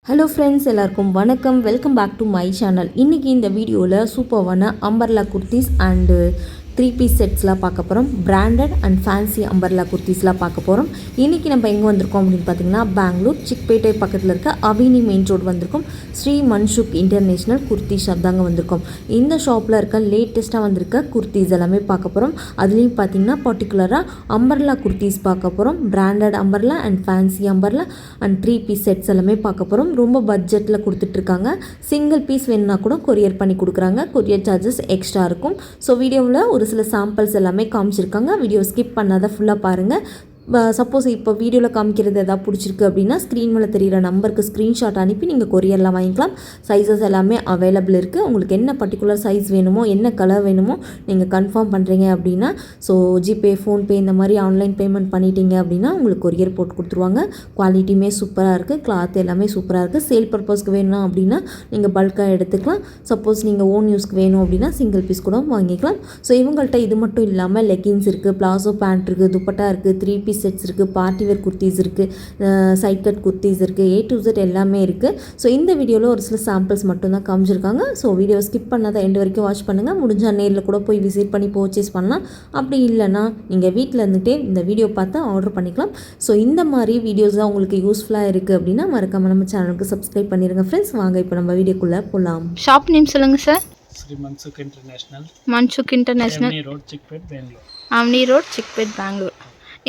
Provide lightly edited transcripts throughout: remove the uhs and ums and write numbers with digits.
Hello friends, எல்லாருக்கும் வணக்கம். Welcome back to my channel. இன்றைக்கி இந்த வீடியோவில் சூப்பர்வான அம்பர்லா குர்த்திஸ் அண்டு 3 பீஸ் செட்ஸ்லாம் பார்க்க போகிறோம். பிராண்டட் அண்ட் ஃபேன்சி அம்பர்லா குர்த்திஸ்லாம் பார்க்க போகிறோம். இன்றைக்கி நம்ம எங்கே வந்திருக்கோம் அப்படின்னு பார்த்தீங்கன்னா, பெங்களூர் சிக்பேட்டை பக்கத்தில் இருக்க அவினி மெயின் ரோடு வந்திருக்கோம். ஸ்ரீ மன்சுக் இன்டர்நேஷ்னல் குர்த்தி ஷாப் தாங்க வந்திருக்கோம். இந்த ஷாப்பில் இருக்க லேட்டஸ்ட்டாக வந்திருக்க குர்த்திஸ் எல்லாமே பார்க்க போகிறோம். அதுலேயும் பார்த்தீங்கன்னா பர்டிகுலராக அம்பர்லா குர்த்திஸ் பார்க்க போகிறோம். Branded umbrella and fancy umbrella and 3 piece sets எல்லாமே பார்க்க போகிறோம். ரொம்ப பட்ஜெட்டில் கொடுத்துட்ருக்காங்க. சிங்கிள் பீஸ் வேணுன்னா கூட கொரியர் பண்ணி கொடுக்குறாங்க. கொரியர் சார்ஜஸ் எக்ஸ்ட்ரா இருக்கும். ஸோ வீடியோவில் ஒரு சில சாம்பிள்ஸ் எல்லாமே காமிச்சிருக்காங்க. வீடியோ ஸ்கிப் பண்ணாத ஃபுல்லாக பாருங்கள். சப்போஸ் இப்போ வீடியோவில் காமிக்கிறது எதாவது பிடிச்சிருக்கு அப்படின்னா ஸ்க்ரீன் மேலே தெரிகிற நம்பருக்கு ஸ்க்ரீன்ஷாட் அனுப்பி நீங்கள் கொரியர்லாம் வாங்கிக்கலாம். சைஸஸ் எல்லாமே அவைலபிள் இருக்குது. உங்களுக்கு என்ன பர்டிகுலர் சைஸ் வேணுமோ, என்ன கலர் வேணுமோ நீங்கள் கன்ஃபார்ம் பண்ணுறீங்க அப்படின்னா, ஸோ ஜிபே, ஃபோன்பே இந்த மாதிரி ஆன்லைன் பேமெண்ட் பண்ணிட்டீங்க அப்படின்னா உங்களுக்கு கொரியர் போட்டு கொடுத்துருவாங்க. குவாலிட்டியுமே சூப்பராக இருக்குது. கிளாத் எல்லாமே சூப்பராக இருக்குது. சேல் பர்பஸ்க்கு வேணும் அப்படின்னா நீங்கள் பல்காக எடுத்துக்கலாம். சப்போஸ் நீங்கள் ஓன் யூஸ்க்கு வேணும் அப்படின்னா சிங்கிள் பீஸ் கூட வாங்கிக்கலாம். ஸோ இவங்கள்ட்ட இது மட்டும் இல்லாமல் லெகின்ஸ் இருக்குது, பிளாசோ பேண்ட் இருக்குது, துப்பட்டா இருக்குது, 3 பீஸ் செட்ஸ் இருக்குது, பார்ட்டி வேர் குர்த்திஸ் இருக்குது, சைட் கட் குர்த்திஸ் இருக்குது, A to Z எல்லாமே இருக்குது. ஸோ இந்த வீடியோவில் ஒரு சில சாம்பிள்ஸ் மட்டும்தான் காமிச்சிருக்காங்க. ஸோ வீடியோ ஸ்கிப் பண்ணாத எண்டு வரைக்கும் வாட்ச் பண்ணுங்கள். முடிஞ்சால் நேரில் கூட போய் விசிட் பண்ணி பர்ச்சேஸ் பண்ணலாம். அப்படி இல்லைனா நீங்கள் வீட்டில் இருந்துகிட்டே இந்த வீடியோ பார்த்து ஆர்டர் பண்ணிக்கலாம். ஸோ இந்த மாதிரி வீடியோஸ் தான் உங்களுக்கு யூஸ்ஃபுல்லாக இருக்குது அப்படின்னா மறக்காமல் நம்ம சேனலுக்கு சப்ஸ்கிரைப் பண்ணிடுங்க ஃப்ரெண்ட்ஸ். வாங்க இப்போ நம்ம வீடியோக்குள்ளே போகலாம். ஷாப் நேம் சொல்லுங்கள் sir. Sri Mansukh International, Mansukh international, Avni Road, Chickpet, Bangalore. அவனி ரோட், சிக்பேட், பெங்களூர்.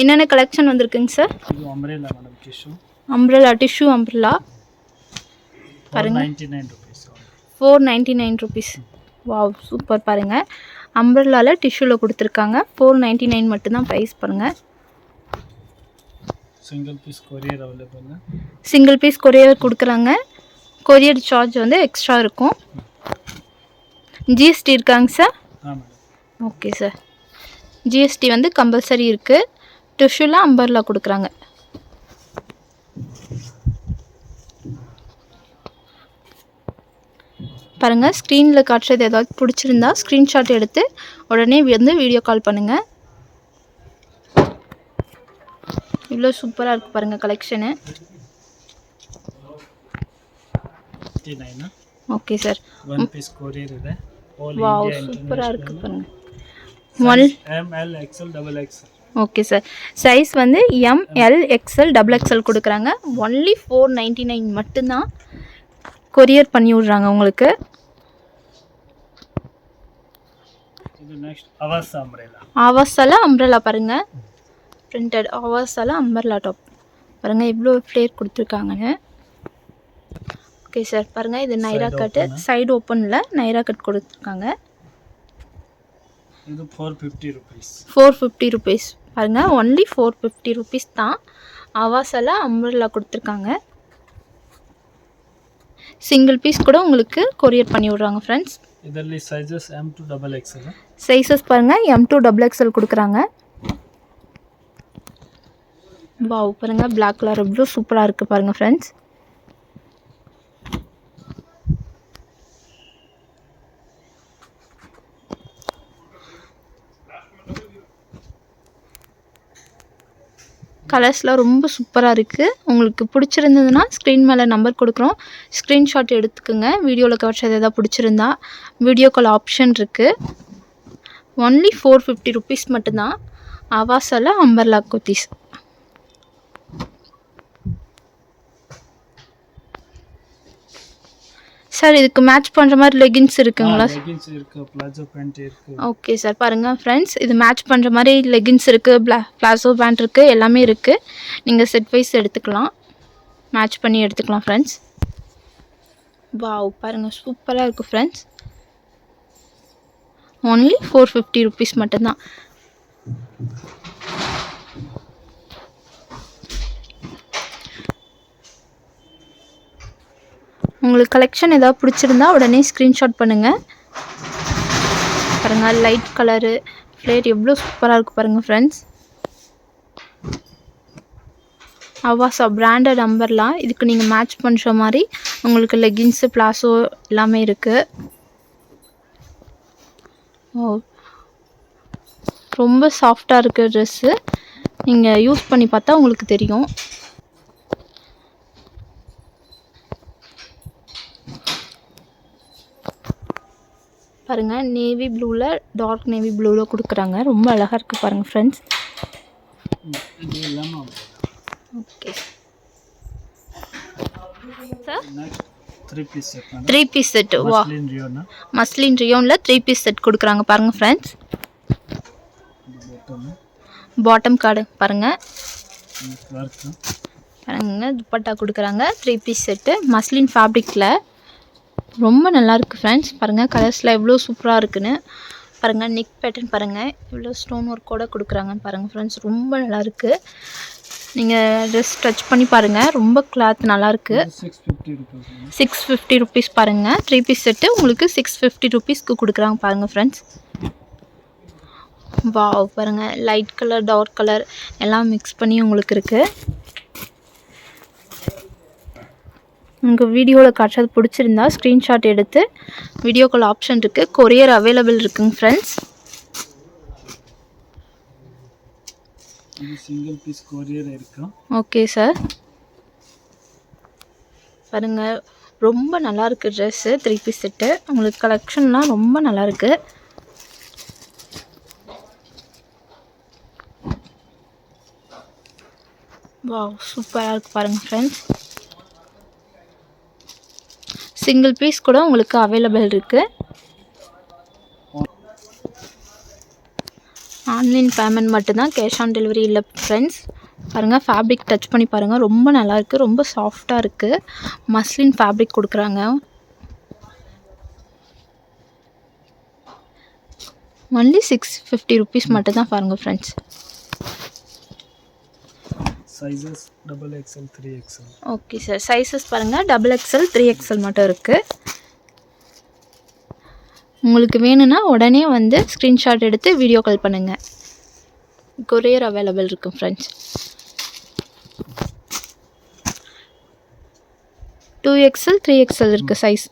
என்னென்ன கலெக்ஷன் வந்திருக்குங்க சார்? இது umbrella madam tissue. Umbrella, tissue umbrella பாருங்க, 499 rupees. 499 ருபீஸ். Wow, super. பாருங்கள், அம்ப்ரெல்லாவில் டிஷ்யூவில் கொடுத்துருக்காங்க. 499 மட்டும்தான் ப்ரைஸ். பாருங்கள், Single piece courier available. Single piece courier கொடுக்குறாங்க. கொரியர் சார்ஜ் வந்து எக்ஸ்ட்ரா இருக்கும். ஜிஎஸ்டி இருக்காங்க sir? madam. Okay sir, GST வந்து கம்பல்சரி இருக்குது. டிஷ்யூவில் அம்பர்லா கொடுக்குறாங்க. பாருங்கள், ஸ்க்ரீனில் காட்டுறது ஏதாவது பிடிச்சிருந்தா ஸ்க்ரீன்ஷாட் எடுத்து உடனே வந்து வீடியோ கால் பண்ணுங்கள். இவ்வளோ சூப்பராக இருக்குது பாருங்கள் collection. 59. Okay sir. One piece courier ಇದೆ. All வாவ், India சூப்பராக இருக்குது பாருங்கள். Size M, L, XL, double XL. Okay sir, size வந்து ML, XL, XXL கொடுக்குறாங்க. ஒன்லி 499 மட்டும்தான் கொரியர் பண்ணி விட்றாங்க உங்களுக்கு. இது next Avasa umbrella. ஆவாஸால அம்ப்ரெல்லா பாருங்கள், பிரிண்டட் ஆவாஸால அம்பர்லா டாப் பாருங்கள் எவ்வளோ ஃப்ளேர் கொடுத்துருக்காங்கன்னு. ஓகே சார், பாருங்கள் இது நைரா கட்டு, சைடு ஓப்பனில் நைரா கட் கொடுத்துருக்காங்க. இது 450 rupees. 450 ருபீஸ். பாருங்கள், ஒன்லி 450 ருபீஸ் தான். ஆவாஸால அம்ப்ரெல்லா கொடுத்துருக்காங்க. சிங்கிள் பீஸ் கூட உங்களுக்கு கொரியர் பண்ணி விட்றாங்க ஃப்ரெண்ட்ஸ். ಇದರಲ್ಲಿ sizes M to double XL. Sizes பாருங்கள், M to XXL கொடுக்குறாங்க. வாவ், பாருங்கள் பிளாக் கலர் எவ்வளோ சூப்பராக இருக்குது பாருங்கள் ஃப்ரெண்ட்ஸ். கலர்ஸ்லாம் ரொம்ப சூப்பராக இருக்குது. உங்களுக்கு பிடிச்சிருந்ததுன்னா ஸ்க்ரீன் மேலே நம்பர் கொடுக்குறோம், ஸ்க்ரீன்ஷாட் எடுத்துக்கோங்க. வீடியோவில் காட்டுறது எதாவது பிடிச்சிருந்தா வீடியோ கால் ஆப்ஷன் இருக்குது. ஒன்லி 450 ருபீஸ் மட்டும்தான். ஆவாஸால அம்பர்லா குர்த்திஸ். சார், இதுக்கு மேட்ச் பண்ணுற மாதிரி லெகின்ஸ் இருக்குங்களா? leggings இருக்கு, plazo pant இருக்கு. ஓகே சார், பாருங்கள் ஃப்ரெண்ட்ஸ், இது மேட்ச் பண்ணுற மாதிரி லெகின்ஸ் இருக்குது, பிளாசோ பேண்ட் இருக்குது, எல்லாமே இருக்குது. நீங்கள் செட் வைஸ் எடுத்துக்கலாம், மேட்ச் பண்ணி எடுத்துக்கலாம் ஃப்ரெண்ட்ஸ். வாவ், பாருங்கள் சூப்பராக இருக்குது ஃப்ரெண்ட்ஸ். ஒன்லி 450 ருபீஸ் மட்டும்தான். உங்களுக்கு கலெக்ஷன் ஏதாவது பிடிச்சிருந்தா உடனே ஸ்க்ரீன்ஷாட் பண்ணுங்கள். பாருங்கள், லைட் கலரு ஃப்ளேர் எவ்வளோ சூப்பராக இருக்குது பாருங்கள் ஃப்ரெண்ட்ஸ். Avaasa branded umbrella. இதுக்கு நீங்கள் மேட்ச் பண்ணுற மாதிரி உங்களுக்கு லெகின்ஸு, பிளாசோ எல்லாமே இருக்குது. ஓ, ரொம்ப சாஃப்டாக இருக்குது ட்ரெஸ்ஸு. நீங்கள் யூஸ் பண்ணி பார்த்தா உங்களுக்கு தெரியும். பாருங்கள் நேவி ப்ளூவில் டார்க் நேவி ப்ளூவில் கொடுக்குறாங்க. ரொம்ப அழகாக இருக்குது பாருங்கள் ஃப்ரெண்ட்ஸ். இது எல்லாமே okay sir. Next 3 piece set. 3 piece set. வா, மஸ்லின் ரியோனா. மஸ்லின் ரியோனில் 3 பீஸ் செட் கொடுக்குறாங்க பாருங்கள் ஃப்ரெண்ட்ஸ். பாட்டம் கார்டு பாருங்கள். பாருங்க துப்பட்டா கொடுக்குறாங்க. 3 பீஸ் செட்டு மஸ்லின் ஃபேப்ரிக்கில் ரொம்ப நல்லாயிருக்கு ஃப்ரெண்ட்ஸ். பாருங்கள் கலர்ஸில் எவ்வளோ சூப்பராக இருக்குன்னு பாருங்கள். நெக் பேட்டர்ன் பாருங்கள் இவ்வளோ ஸ்டோன் ஒர்க்கோடு கொடுக்குறாங்கன்னு பாருங்கள் ஃப்ரெண்ட்ஸ். ரொம்ப நல்லாயிருக்கு. நீங்கள் ட்ரெஸ் டச் பண்ணி பாருங்கள். ரொம்ப கிளாத் நல்லாயிருக்கு. 650 ருபீஸ் பாருங்கள். 3 பீஸ் செட்டு உங்களுக்கு 650 ருபீஸ்க்கு கொடுக்குறாங்க பாருங்கள் ஃப்ரெண்ட்ஸ். வாவ் பாருங்கள் லைட் கலர் டார்க் கலர் எல்லாம் மிக்ஸ் பண்ணி உங்களுக்கு இருக்குது. உங்கள் வீடியோவில் காட்டுறது பிடிச்சிருந்தா ஸ்க்ரீன்ஷாட் எடுத்து வீடியோ கால் ஆப்ஷன் இருக்குது. கொரியர் அவைலபிள் இருக்குங்க ஃப்ரெண்ட்ஸ். இது சிங்கிள் பீஸ் கொரியர் இருக்கு. Okay sir. பாருங்கள் ரொம்ப நல்லாயிருக்கு ட்ரெஸ்ஸு. 3 பீஸ் செட்டு உங்களுக்கு கலெக்ஷன்லாம் ரொம்ப நல்லாயிருக்கு. வாவ் சூப்பராக இருக்குது பாருங்கள் ஃப்ரெண்ட்ஸ். சிங்கிள் பீஸ் கூட உங்களுக்கு அவைலபிள் இருக்குது. ஆன்லைன் பேமெண்ட் மட்டும்தான், கேஷ் ஆன் டெலிவரி இல்லை ஃப்ரெண்ட்ஸ். பாருங்கள் ஃபேப்ரிக் டச் பண்ணி பாருங்கள். ரொம்ப நல்லாயிருக்கு. ரொம்ப சாஃப்டாக இருக்குது. மஸ்லின் ஃபேப்ரிக் கொடுக்குறாங்க. ஒன்லி 650 ருபீஸ் மட்டும்தான் பாருங்கள் friends. Sizes XXL 3XL. Okay sir. Sizes பாருங்கள் XXL 3XL மட்டும் இருக்குது. உங்களுக்கு வேணும்னா உடனே வந்து ஸ்க்ரீன்ஷாட் எடுத்து வீடியோ கால் பண்ணுங்கள். கொரியர் அவைலபிள் இருக்கும் ஃப்ரெண்ட்ஸ். 2XL 3XL இருக்குது சைஸ்.